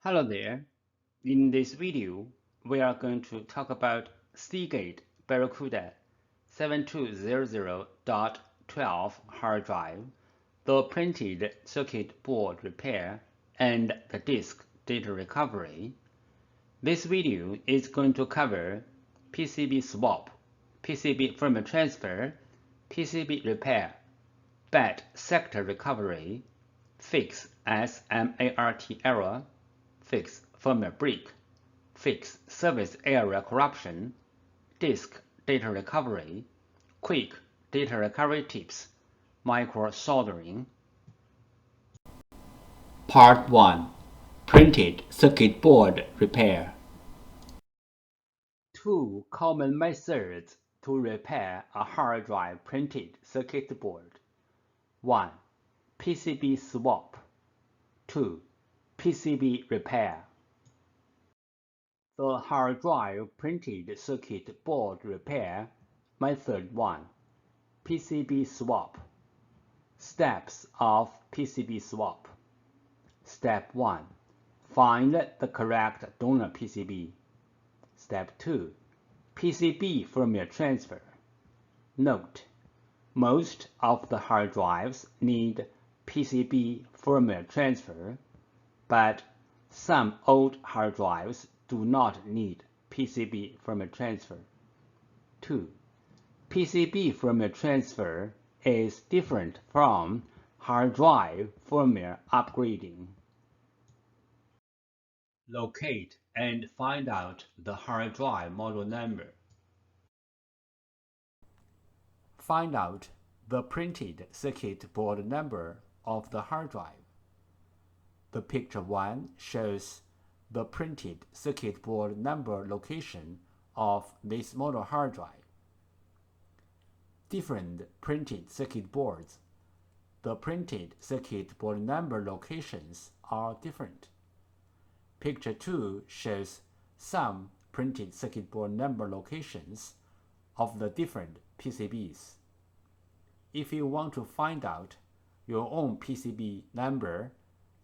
Hello there. In this video, we are going to talk about Seagate Barracuda 7200.12 hard drive, the printed circuit board repair, and the disk data recovery. This video is going to cover PCB swap, PCB firmware transfer, PCB repair, bad sector recovery, fix SMART error, fix firmware break, fix service area corruption, disk data recovery, quick data recovery tips, micro soldering. Part 1. Printed circuit board repair. Two common methods to repair a hard drive printed circuit board. 1. PCB swap. 2. PCB repair. The hard drive printed circuit board repair. Method 1. PCB swap. Steps of PCB swap. Step 1. Find the correct donor PCB. Step 2. PCB firmware transfer. Note: most of the hard drives need PCB firmware transfer, but some old hard drives do not need PCB firmware transfer. 2. PCB firmware transfer is different from hard drive firmware upgrading. Locate and find out the hard drive model number. Find out the printed circuit board number of the hard drive. The picture 1 shows the printed circuit board number location of this model hard drive. Different printed circuit boards. The printed circuit board number locations are different. Picture 2 shows some printed circuit board number locations of the different PCBs. If you want to find out your own PCB number,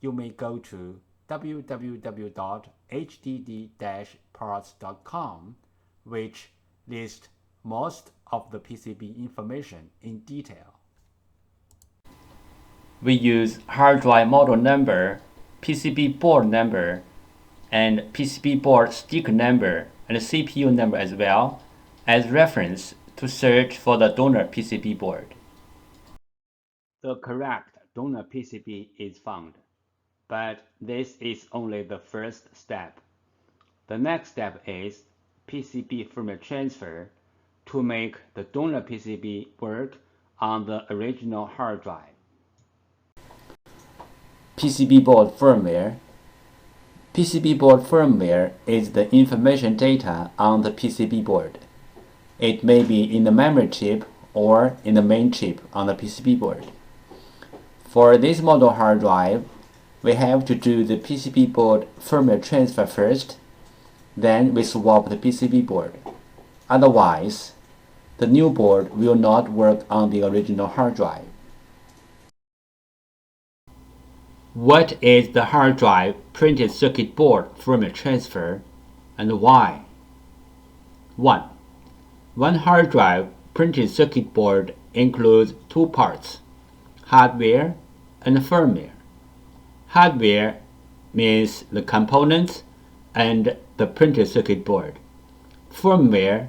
you may go to www.hdd-parts.com, which lists most of the PCB information in detail. We use hard drive model number, PCB board number, and PCB board sticker number and CPU number as well as reference to search for the donor PCB board. The correct donor PCB is found, but this is only the first step. The next step is PCB firmware transfer to make the donor PCB work on the original hard drive. PCB board firmware. PCB board firmware is the information data on the PCB board. It may be in the memory chip or in the main chip on the PCB board. For this model hard drive, we have to do the PCB board firmware transfer first, then we swap the PCB board. Otherwise, the new board will not work on the original hard drive. What is the hard drive printed circuit board firmware transfer and why? 1. One hard drive printed circuit board includes two parts: hardware and firmware. Hardware means the components and the printed circuit board. Firmware,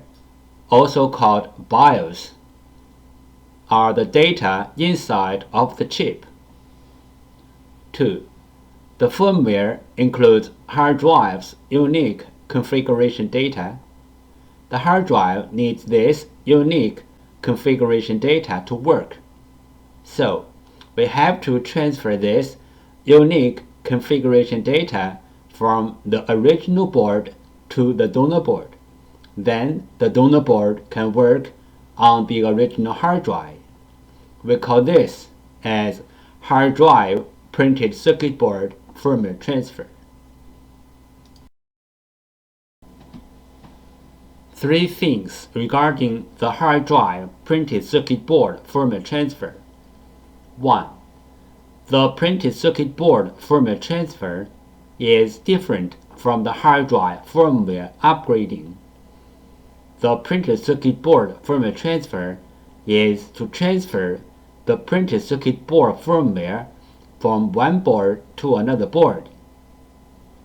also called BIOS, are the data inside of the chip. 2. The firmware includes hard drive's unique configuration data. The hard drive needs this unique configuration data to work. So, we have to transfer this unique configuration data from the original board to the donor board. Then the donor board can work on the original hard drive. We call this as hard drive printed circuit board firmware transfer. 3 things regarding the hard drive printed circuit board firmware transfer. 1. The printed circuit board firmware transfer is different from the hard drive firmware upgrading. The printed circuit board firmware transfer is to transfer the printed circuit board firmware from one board to another board.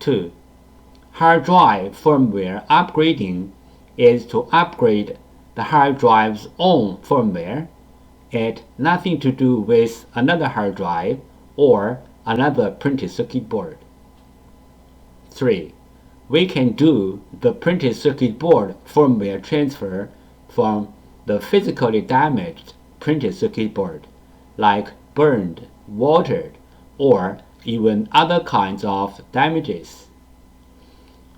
2. Hard drive firmware upgrading is to upgrade the hard drive's own firmware. It has nothing to do with another hard drive or another printed circuit board. 3. We can do the printed circuit board firmware transfer from the physically damaged printed circuit board, like burned, watered, or even other kinds of damages.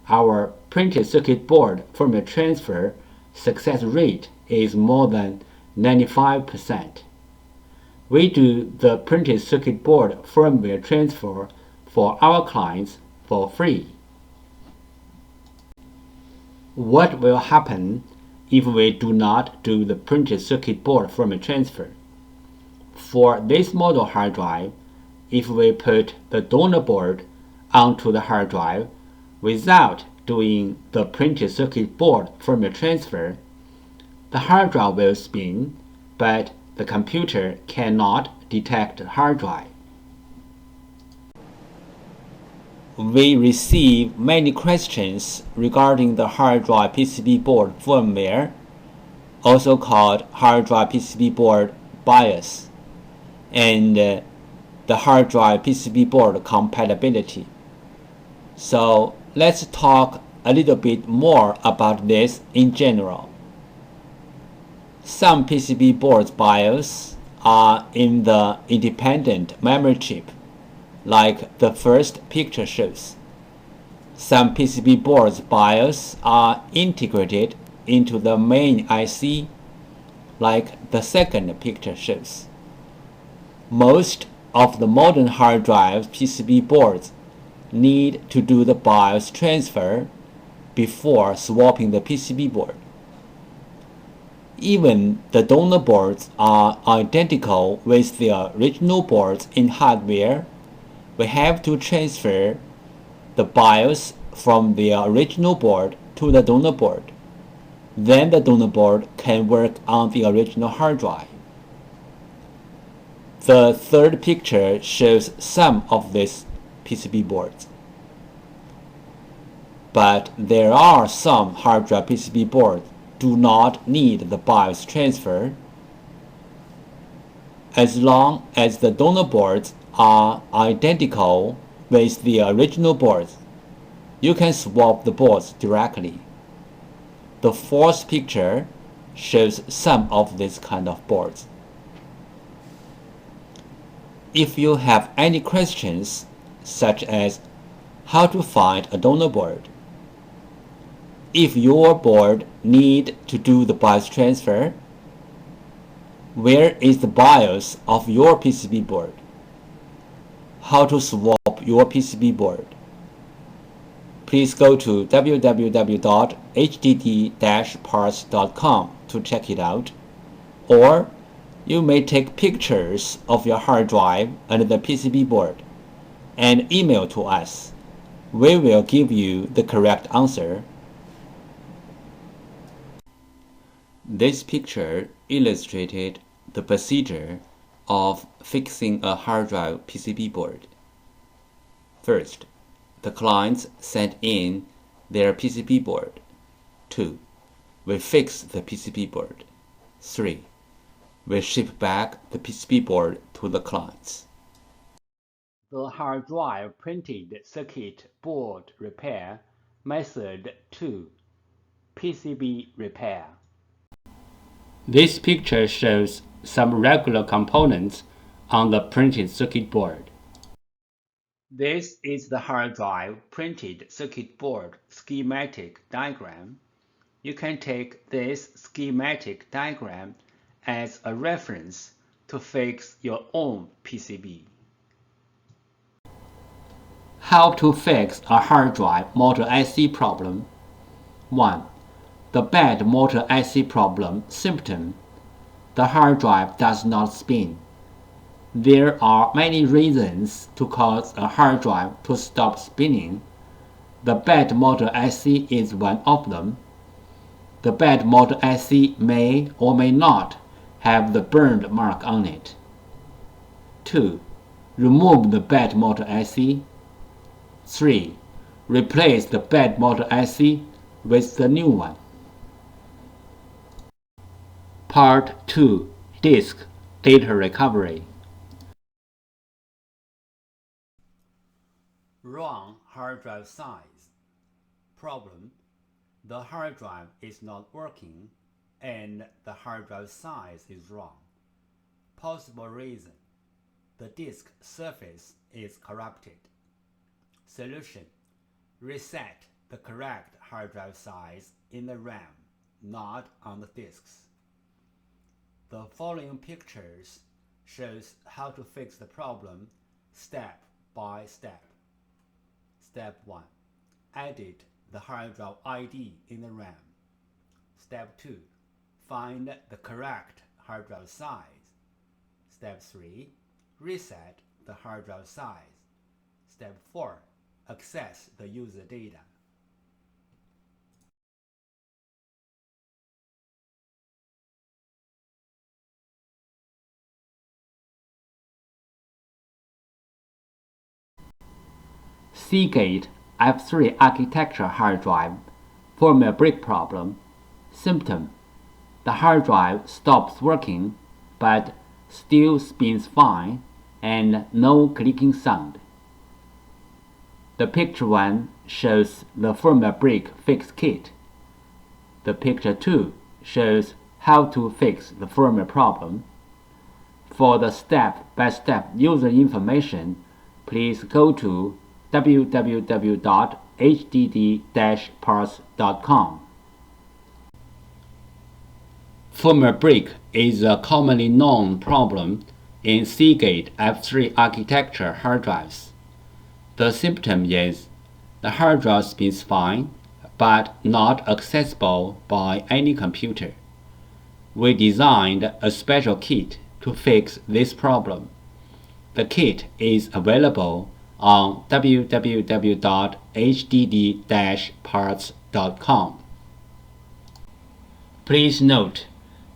Our printed circuit board firmware transfer success rate is more than 95%. We do the printed circuit board firmware transfer for our clients for free. What will happen if we do not do the printed circuit board firmware transfer? For this model hard drive, if we put the donor board onto the hard drive without doing the printed circuit board firmware transfer, the hard drive will spin, but the computer cannot detect the hard drive. We receive many questions regarding the hard drive PCB board firmware, also called hard drive PCB board BIOS, and the hard drive PCB board compatibility. So let's talk a little bit more about this in general. Some PCB boards BIOS are in the independent memory chip, like the first picture shows. Some PCB boards BIOS are integrated into the main IC, like the second picture shows. Most of the modern hard drive PCB boards need to do the BIOS transfer before swapping the PCB board. Even the donor boards are identical with the original boards in hardware. We have to transfer the BIOS from the original board to the donor board. Then the donor board can work on the original hard drive. The third picture shows some of these PCB boards. But there are some hard drive PCB boards do not need the BIOS transfer. As long as the donor boards are identical with the original boards, you can swap the boards directly. The fourth picture shows some of these kind of boards. If you have any questions, such as how to find a donor board, if your board needs to do the BIOS transfer, where is the BIOS of your PCB board? How to swap your PCB board? Please go to www.hdd-parts.com to check it out, or you may take pictures of your hard drive and the PCB board and email to us. We will give you the correct answer. This picture illustrated the procedure of fixing a hard drive PCB board. First, the clients send in their PCB board. 2. We fix the PCB board. 3. We ship back the PCB board to the clients. The hard drive printed circuit board repair, method 2, PCB repair. This picture shows some regular components on the printed circuit board. This is the hard drive printed circuit board schematic diagram. You can take this schematic diagram as a reference to fix your own PCB. How to fix a hard drive motor IC problem. 1. The bad motor IC problem symptom. The hard drive does not spin. There are many reasons to cause a hard drive to stop spinning. The bad motor IC is one of them. The bad motor IC may or may not have the burned mark on it. 2. Remove the bad motor IC. 3. Replace the bad motor IC with the new one. Part 2. Disk Data Recovery. Wrong hard drive size. Problem: the hard drive is not working and the hard drive size is wrong. Possible reason: the disk surface is corrupted. Solution: reset the correct hard drive size in the RAM, not on the disks. The following pictures shows how to fix the problem step by step. Step 1. Edit the hard drive ID in the RAM. Step 2. Find the correct hard drive size. Step 3. Reset the hard drive size. Step 4. Access the user data. Seagate F3 architecture hard drive firmware break problem. Symptom: the hard drive stops working but still spins fine and no clicking sound. The picture 1 shows the firmware break fix kit. The picture 2 shows how to fix the firmware problem. For the step-by-step user information, please go to www.hdd-parts.com. Firmware break is a commonly known problem in Seagate F3 architecture hard drives. The symptom is the hard drive spins fine, but not accessible by any computer. We designed a special kit to fix this problem. The kit is available on www.hdd-parts.com. Please note,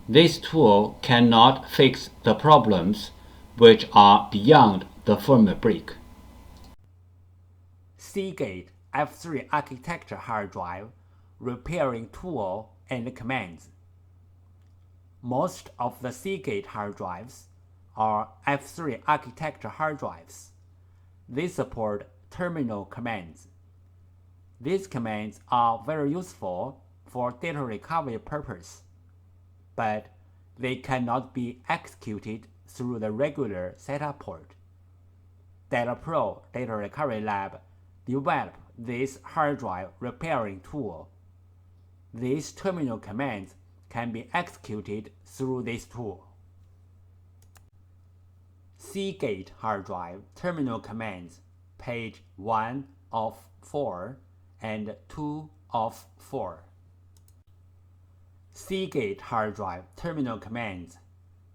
this tool cannot fix the problems which are beyond the firmware break. Seagate F3 architecture hard drive repairing tool and commands. Most of the Seagate hard drives are F3 architecture hard drives. They support terminal commands. These commands are very useful for data recovery purpose, but they cannot be executed through the regular setup port. DataPro Data Recovery Lab developed this hard drive repairing tool. These terminal commands can be executed through this tool. Seagate hard drive terminal commands, page 1 of 4 and 2 of 4. Seagate hard drive terminal commands,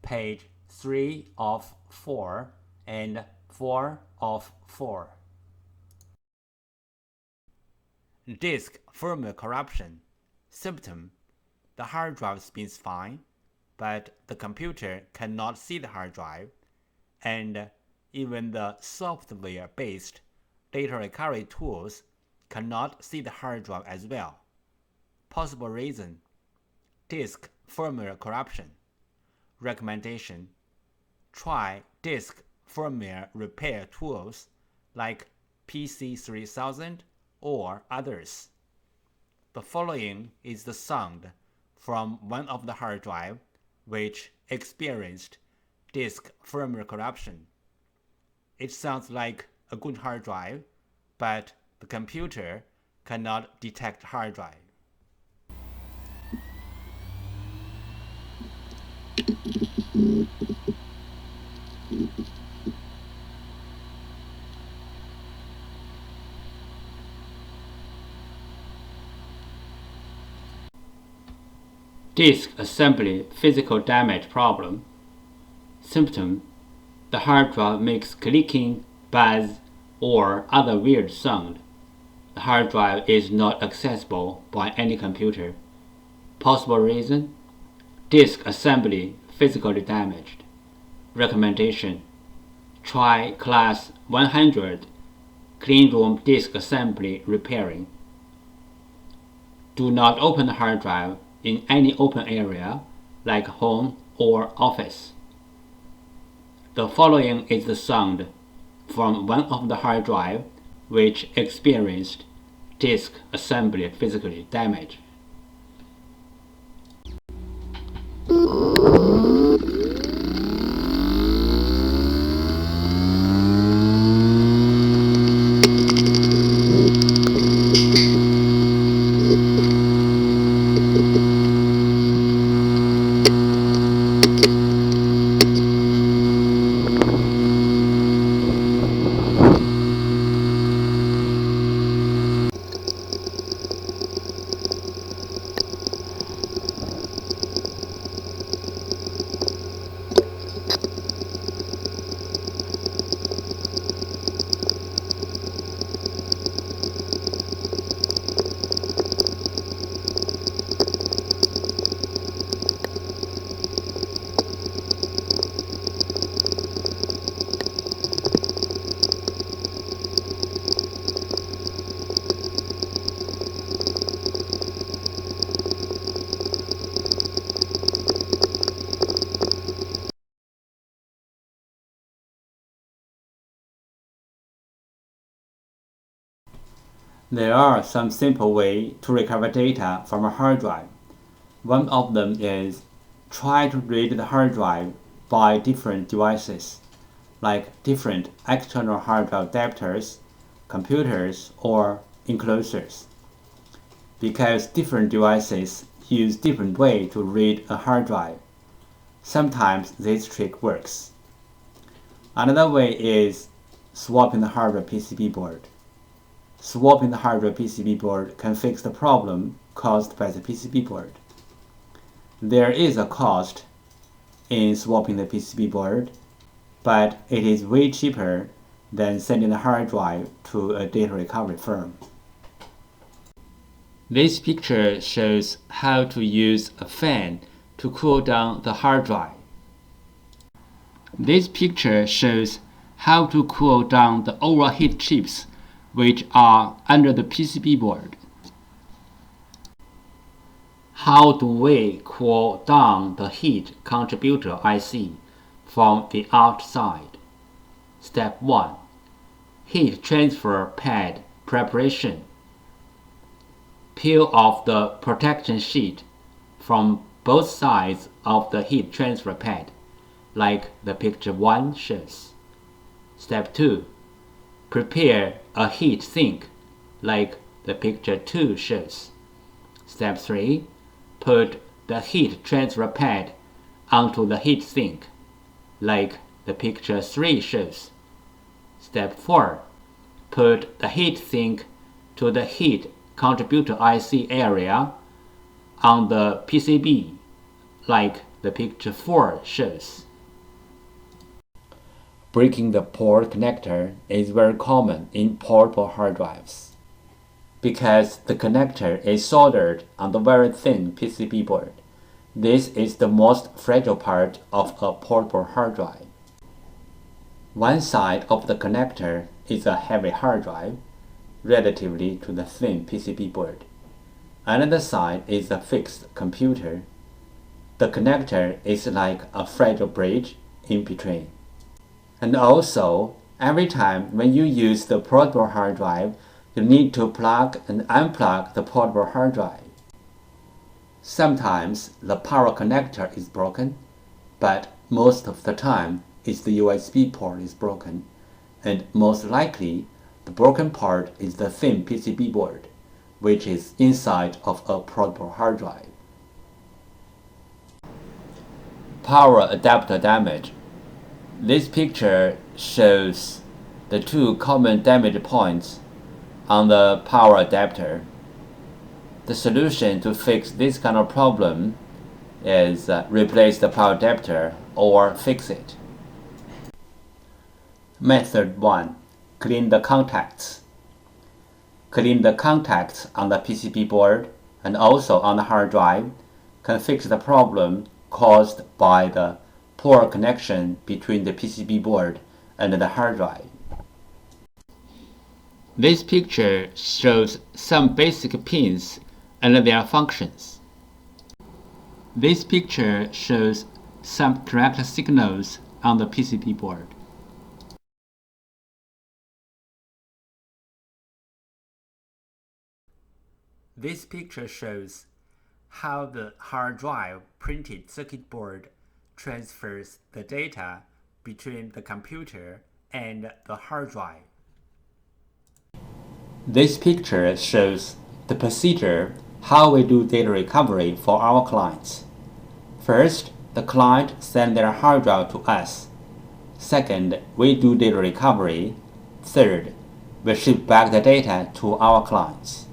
page 3 of 4 and 4 of 4. Disk firmware corruption. Symptom: the hard drive spins fine, but the computer cannot see the hard drive, and even the software-based data recovery tools cannot see the hard drive as well. Possible reason: disk firmware corruption. Recommendation: try disk firmware repair tools like PC3000 or others. The following is the sound from one of the hard drive which experienced disk firmware corruption. It sounds like a good hard drive, but the computer cannot detect hard drive. Disk assembly physical damage problem. Symptom: The hard drive makes clicking, buzz, or other weird sound. The hard drive is not accessible by any computer. Possible reason? Disk assembly physically damaged. Recommendation: try Class 100 Cleanroom Disk Assembly Repairing. Do not open the hard drive in any open area like home or office. The following is the sound from one of the hard drive which experienced disk assembly physical damage. There are some simple ways to recover data from a hard drive. One of them is try to read the hard drive by different devices, like different external hard drive adapters, computers, or enclosures. Because different devices use different ways to read a hard drive, sometimes this trick works. Another way is swapping the hardware PCB board. Swapping the hardware PCB board can fix the problem caused by the PCB board. There is a cost in swapping the PCB board, but it is way cheaper than sending the hard drive to a data recovery firm. This picture shows how to use a fan to cool down the hard drive. This picture shows how to cool down the overheat chips which are under the PCB board. How do we cool down the heat contributor IC from the outside? Step 1. Heat transfer pad preparation. Peel off the protection sheet from both sides of the heat transfer pad, like the picture 1 shows. Step 2. Prepare a heat sink, like the picture 2 shows. Step 3. Put the heat transfer pad onto the heat sink, like the picture 3 shows. Step 4. Put the heat sink to the heat contributor IC area on the PCB, like the picture 4 shows. Breaking the port connector is very common in portable hard drives, because the connector is soldered on the very thin PCB board. This is the most fragile part of a portable hard drive. One side of the connector is a heavy hard drive, relatively to the thin PCB board. Another side is a fixed computer. The connector is like a fragile bridge in between. And also, every time when you use the portable hard drive, you need to plug and unplug the portable hard drive. Sometimes the power connector is broken, but most of the time it's the USB port is broken, and most likely the broken part is the thin PCB board, which is inside of a portable hard drive. Power adapter damage. This picture shows the two common damage points on the power adapter. The solution to fix this kind of problem is replace the power adapter or fix it. Method 1. Clean the contacts. Clean the contacts on the PCB board and also on the hard drive can fix the problem caused by the poor connection between the PCB board and the hard drive. This picture shows some basic pins and their functions. This picture shows some correct signals on the PCB board. This picture shows how the hard drive printed circuit board transfers the data between the computer and the hard drive. This picture shows the procedure how we do data recovery for our clients. First, the client sends their hard drive to us. Second, we do data recovery. Third, we ship back the data to our clients.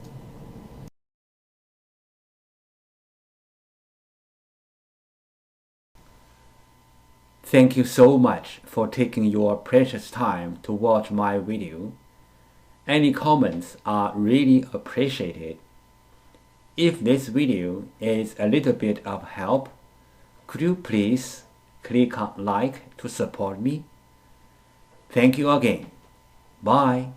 Thank you so much for taking your precious time to watch my video. Any comments are really appreciated. If this video is a little bit of help, could you please click on like to support me? Thank you again. Bye.